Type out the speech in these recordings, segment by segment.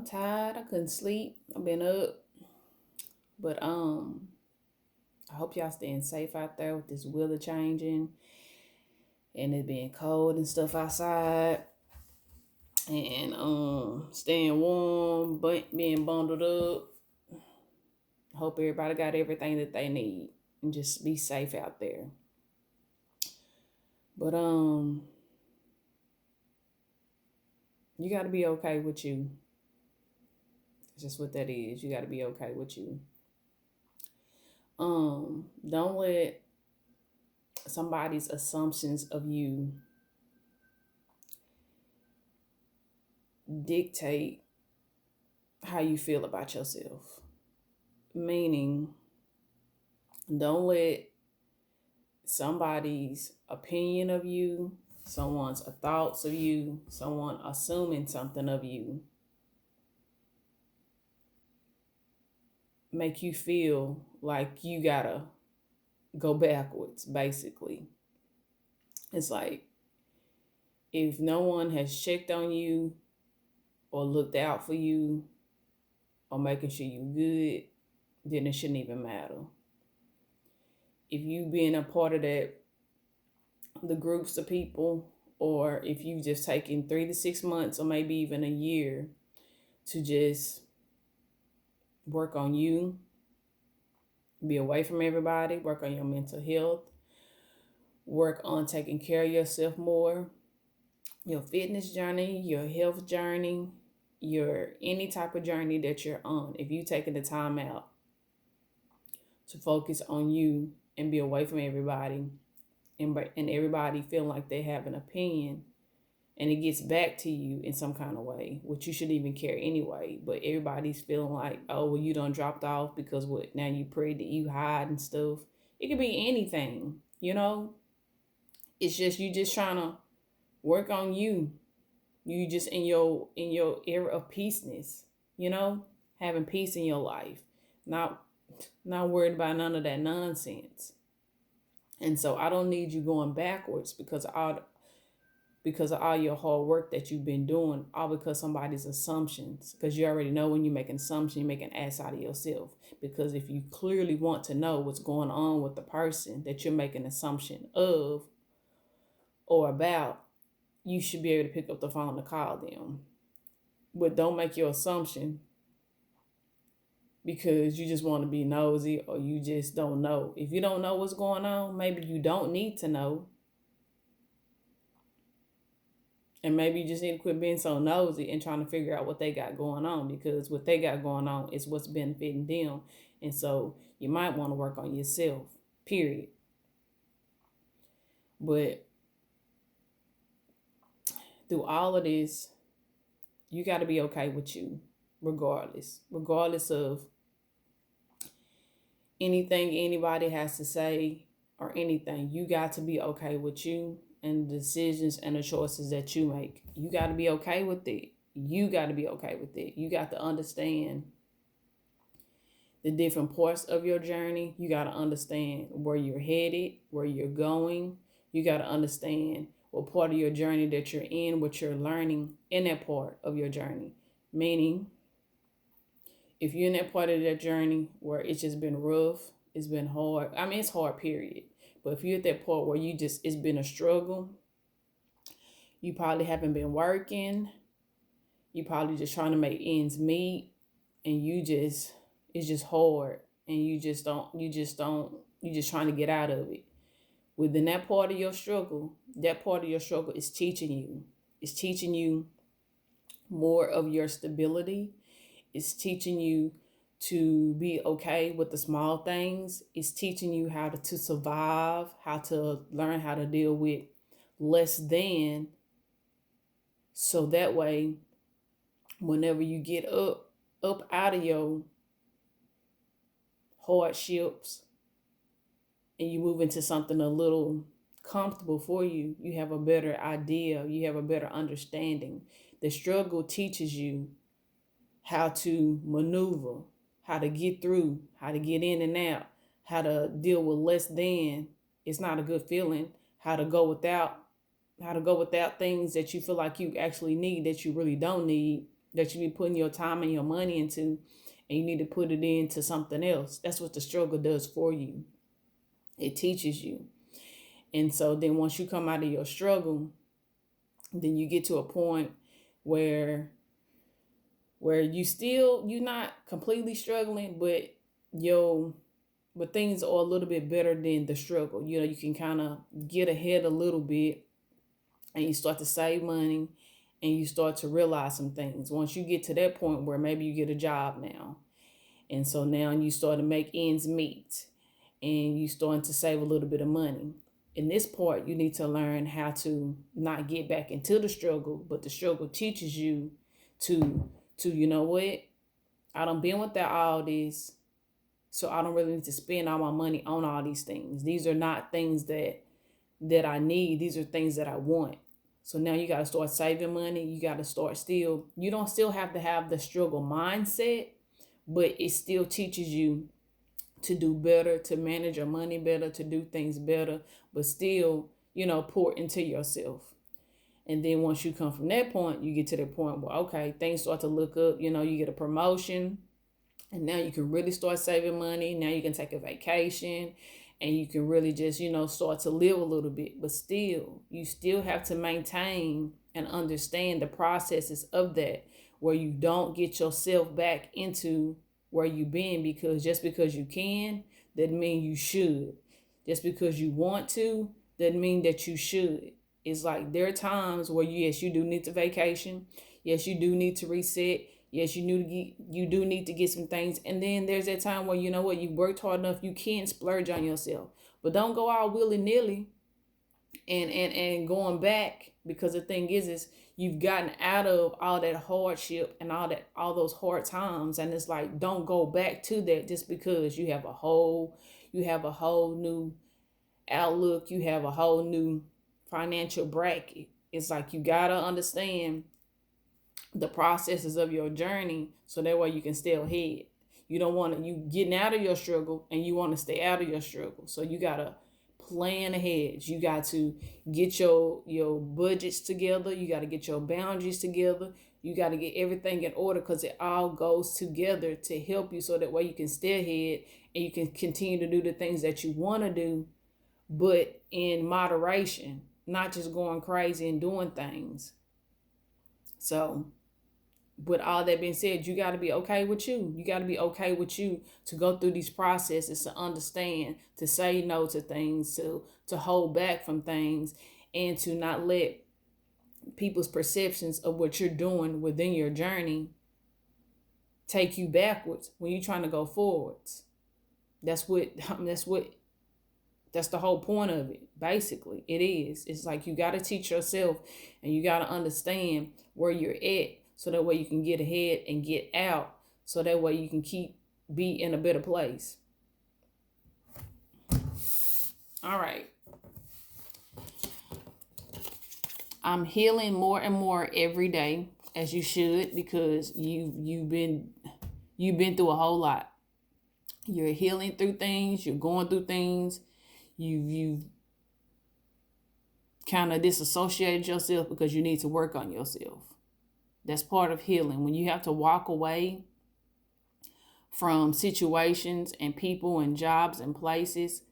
I'm tired. I couldn't sleep. I've been up. But I hope y'all staying safe out there with this weather changing and it being cold and stuff outside. And staying warm, but being bundled up. Hope everybody got everything that they need. And just be safe out there. But you gotta be okay with you. It's just what that is. You gotta be okay with you. Don't let somebody's assumptions of you dictate how you feel about yourself. Meaning, don't let somebody's opinion of you, someone's thoughts of you, someone assuming something of you make you feel like you gotta go backwards, basically. It's like if no one has checked on you or looked out for you or making sure you good, then it shouldn't even matter. If you being a part of that, the groups of people, or if you just taking 3 to 6 months or maybe even a year to just work on you, be away from everybody, work on your mental health, work on taking care of yourself more, your fitness journey, your health journey, your any type of journey that you're on. If you taking the time out to focus on you and be away from everybody and everybody feeling like they have an opinion and it gets back to you in some kind of way, which you shouldn't even care anyway, but everybody's feeling like, oh, well, you done dropped off because what, now you pregnant, you hide and stuff. It could be anything, you know? It's just you just trying to work on you. You just in your era of peaceness, you know? Having peace in your life. Not worried about none of that nonsense. And so I don't need you going backwards because of all your hard work that you've been doing, all because somebody's assumptions. Because you already know when you make an assumption, you make an ass out of yourself. Because if you clearly want to know what's going on with the person that you're making an assumption of or about, you should be able to pick up the phone to call them. But don't make your assumption because you just want to be nosy or you just don't know. If you don't know what's going on, maybe you don't need to know. And maybe you just need to quit being so nosy and trying to figure out what they got going on, because what they got going on is what's benefiting them. And so you might want to work on yourself, period. But through all of this, you got to be okay with you, regardless of anything anybody has to say or anything. You got to be okay with you and the decisions and the choices that you make. You got to be okay with it. You got to be okay with it. You got to understand the different parts of your journey. You got to understand where you're headed, where you're going. You got to understand what part of your journey that you're in, what you're learning in that part of your journey. Meaning, if you're in that part of that journey where it's just been rough, it's been hard. I mean, it's hard, period. But if you're at that part where it's been a struggle, you probably haven't been working. You probably just trying to make ends meet, and it's just hard, and you just trying to get out of it. Within that part of your struggle, is teaching you. It's teaching you more of your stability. It's teaching you to be okay with the small things. It's teaching you how to survive, how to learn how to deal with less than. So that way, whenever you get up out of your hardships and you move into something a little comfortable for you, you have a better idea, you have a better understanding. The struggle teaches you how to maneuver, how to get through, how to get in and out, how to deal with less than. It's not a good feeling. How to go without things that you feel like you actually need that you really don't need. that you be putting your time and your money into, and you need to put it into something else. That's what the struggle does for you. It teaches you. And so then once you come out of your struggle, then you get to a point where you're not completely struggling, but things are a little bit better than the struggle. You can kind of get ahead a little bit, and you start to save money, and you start to realize some things. Once you get to that point where maybe you get a job now, and so now you start to make ends meet, and you starting to save a little bit of money. In this part, you need to learn how to not get back into the struggle, but the struggle teaches you to you know what? I done been without all this, so I don't really need to spend all my money on all these things. These are not things that I need. These are things that I want. So now you got to start saving money. You got to start you don't still have to have the struggle mindset, but it still teaches you to do better, to manage your money better, to do things better, but still, pour into yourself. And then once you come from that point, you get to the point where, okay, things start to look up, you get a promotion, and now you can really start saving money. Now you can take a vacation, and you can really just, start to live a little bit. But still, you still have to maintain and understand the processes of that, where you don't get yourself back into where you've been, because just because you can, doesn't mean you should. Just because you want to, doesn't mean that you should. It's like there are times where yes, you do need to vacation. Yes, you do need to reset. Yes, you do need to get some things. And then there's that time where you worked hard enough, you can splurge on yourself. But don't go all willy-nilly and going back, because the thing is you've gotten out of all that hardship and all those hard times, and it's like don't go back to that just because you have a whole new outlook, you have a whole new financial bracket. It's like you gotta understand the processes of your journey, so that way you can stay ahead. You don't want to you getting out of your struggle, and you want to stay out of your struggle. So you gotta plan ahead. You got to get your budgets together. You got to get your boundaries together. You got to get everything in order, because it all goes together to help you, so that way you can stay ahead and you can continue to do the things that you want to do, but in moderation, not just going crazy and doing things. So with all that being said, you got to be okay with you. You got to be okay with you to go through these processes, to understand, to say no to things, to hold back from things, and to not let people's perceptions of what you're doing within your journey take you backwards when you're trying to go forwards. That's the whole point of it. Basically, it is. It's like you got to teach yourself, and you got to understand where you're at, so that way you can get ahead and get out, so that way you can be in a better place. All right. I'm healing more and more every day, as you should, because you've been through a whole lot. You're healing through things, you're going through things, you've kind of disassociated yourself because you need to work on yourself. That's part of healing. When you have to walk away from situations and people and jobs and places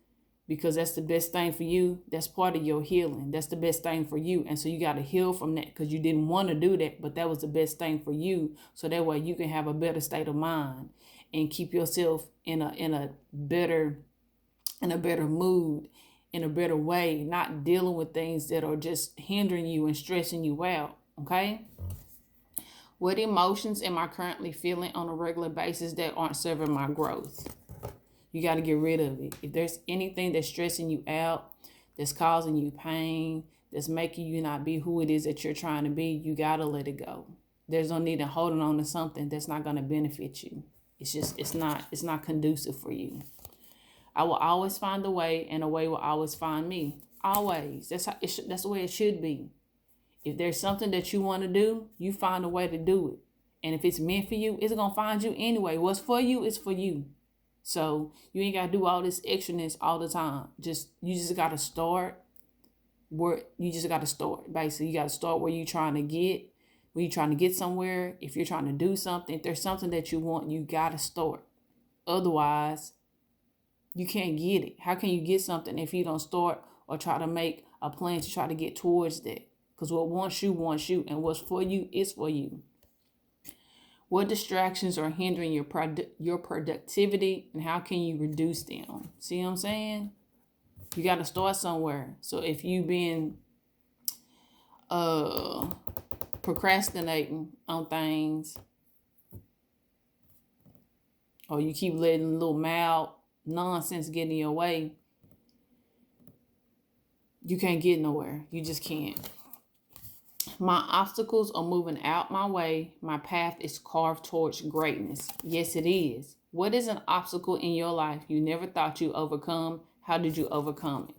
because that's the best thing for you, that's part of your healing. That's the best thing for you. And so you got to heal from that, because you didn't want to do that, but that was the best thing for you. So that way you can have a better state of mind and keep yourself in a better mood, in a better way, not dealing with things that are just hindering you and stressing you out. Okay? What emotions am I currently feeling on a regular basis that aren't serving my growth? You got to get rid of it. If there's anything that's stressing you out, that's causing you pain, that's making you not be who it is that you're trying to be, you got to let it go. There's no need in holding on to something that's not going to benefit you. It's not conducive for you. I will always find a way, and a way will always find me. Always. That's the way it should be. If there's something that you want to do, you find a way to do it. And if it's meant for you, it's going to find you anyway. What's for you is for you. So you ain't got to do all this extraness all the time. You just got to start where you just got to start. Basically, you got to start where you're trying to get when you're trying to get somewhere, if you're trying to do something, if there's something that you want, you got to start. Otherwise, you can't get it. How can you get something if you don't start or try to make a plan to try to get towards that? Because what wants you, and what's for you is for you. What distractions are hindering your productivity, and how can you reduce them? See what I'm saying? You got to start somewhere. So if you've been procrastinating on things, or you keep letting little mild nonsense get in your way, you can't get nowhere. You just can't. My obstacles are moving out my way. My path is carved towards greatness. Yes, it is. What is an obstacle in your life you never thought you'd overcome? How did you overcome it?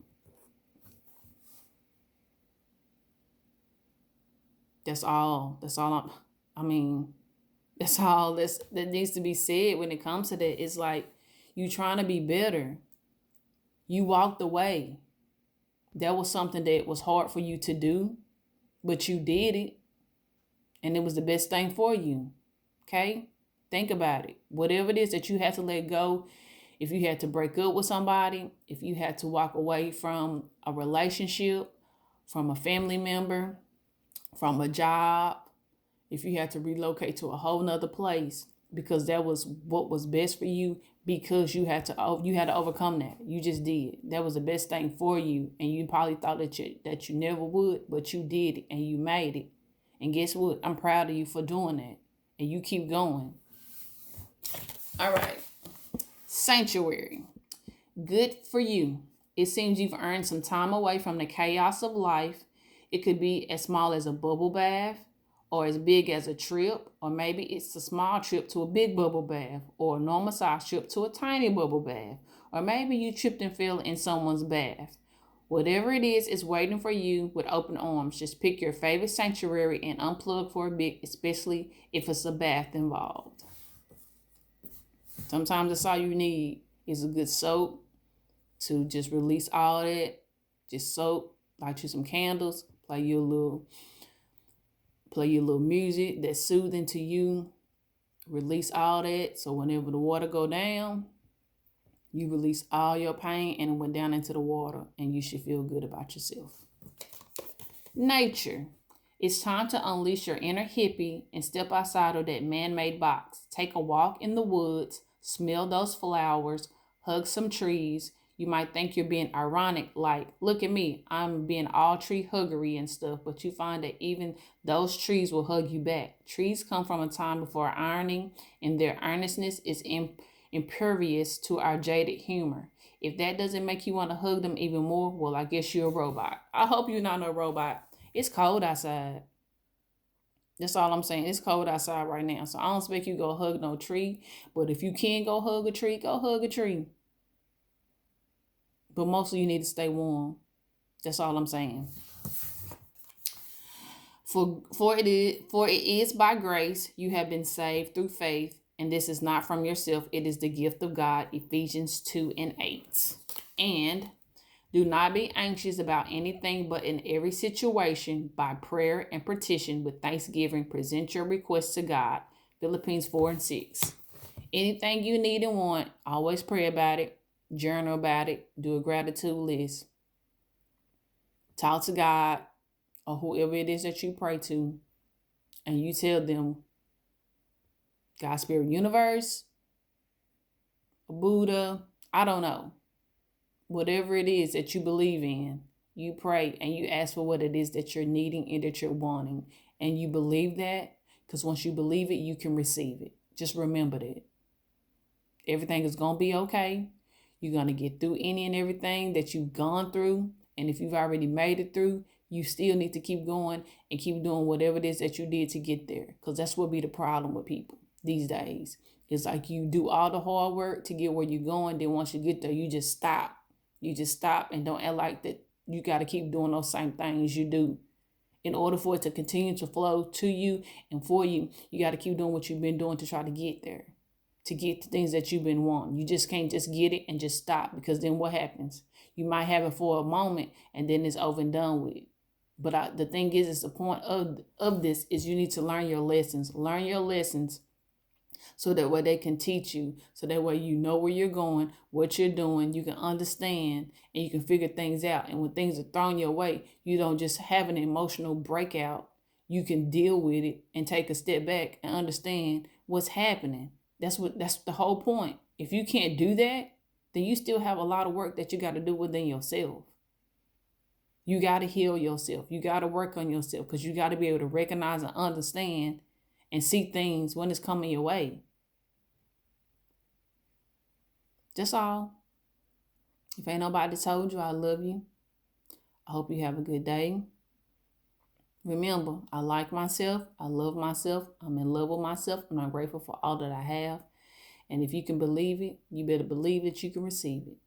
That's all. That's all. That's all that needs to be said when it comes to that. It's like you trying to be better. You walked away. That was something that was hard for you to do, but you did it, and it was the best thing for you. Okay? Think about it. Whatever it is that you had to let go, if you had to break up with somebody, if you had to walk away from a relationship, from a family member, from a job, if you had to relocate to a whole nother place because that was what was best for you, because you had to overcome that. You just did. That was the best thing for you, and you probably thought that you never would, but you did it and you made it. And guess what? I'm proud of you for doing that, and you keep going. All right. Sanctuary. Good for you. It seems you've earned some time away from the chaos of life. It could be as small as a bubble bath, or as big as a trip, or maybe it's a small trip to a big bubble bath, or a normal size trip to a tiny bubble bath, or maybe you tripped and fell in someone's bath. Whatever it is waiting for you with open arms. Just pick your favorite sanctuary and unplug for a bit, especially if it's a bath involved. Sometimes that's all you need is a good soak to just release all that. Just soak, light you some candles, play your little music that's soothing to you. Release all that. So whenever the water go down, you release all your pain and it went down into the water, and you should feel good about yourself. Nature. It's time to unleash your inner hippie and step outside of that man-made box. Take a walk in the woods, smell those flowers, hug some trees. You might think you're being ironic, like, look at me, I'm being all tree huggery and stuff, but you find that even those trees will hug you back. Trees come from a time before ironing, and their earnestness is impervious to our jaded humor. If that doesn't make you want to hug them even more, well, I guess you're a robot. I hope you're not no robot. It's cold outside. That's all I'm saying. It's cold outside right now, so I don't expect you to go hug no tree, but if you can go hug a tree, go hug a tree. But mostly you need to stay warm. That's all I'm saying. For it is by grace you have been saved through faith, and this is not from yourself. It is the gift of God. Ephesians 2:8. And do not be anxious about anything, but in every situation, by prayer and petition with thanksgiving, present your requests to God. Philippians 4:6. Anything you need and want, always pray about it. Journal about it. Do a gratitude list. Talk to God or whoever it is that you pray to, and you tell them, God, Spirit, Universe, Buddha, I don't know. Whatever it is that you believe in, you pray and you ask for what it is that you're needing and that you're wanting. And you believe that, because once you believe it, you can receive it. Just remember that. Everything is going to be okay. You're going to get through any and everything that you've gone through. And if you've already made it through, you still need to keep going and keep doing whatever it is that you did to get there. Because that's what be the problem with people these days. It's like you do all the hard work to get where you're going. Then once you get there, you just stop. You just stop and don't act like that you got to keep doing those same things you do. In order for it to continue to flow to you and for you, you got to keep doing what you've been doing to try to get there. To get the things that you've been wanting. You just can't just get it and just stop, because then what happens? You might have it for a moment and then it's over and done with. But the thing is the point of this is you need to learn your lessons. Learn your lessons so that way they can teach you. So that way you know where you're going, what you're doing, you can understand, and you can figure things out. And when things are thrown your way, you don't just have an emotional breakout. You can deal with it and take a step back and understand what's happening. That's the whole point. If you can't do that, then you still have a lot of work that you got to do within yourself. You got to heal yourself. You got to work on yourself because you got to be able to recognize and understand and see things when it's coming your way. That's all. If ain't nobody told you I love you, I hope you have a good day. Remember, I like myself. I love myself. I'm in love with myself, and I'm grateful for all that I have. And if you can believe it, you better believe that you can receive it.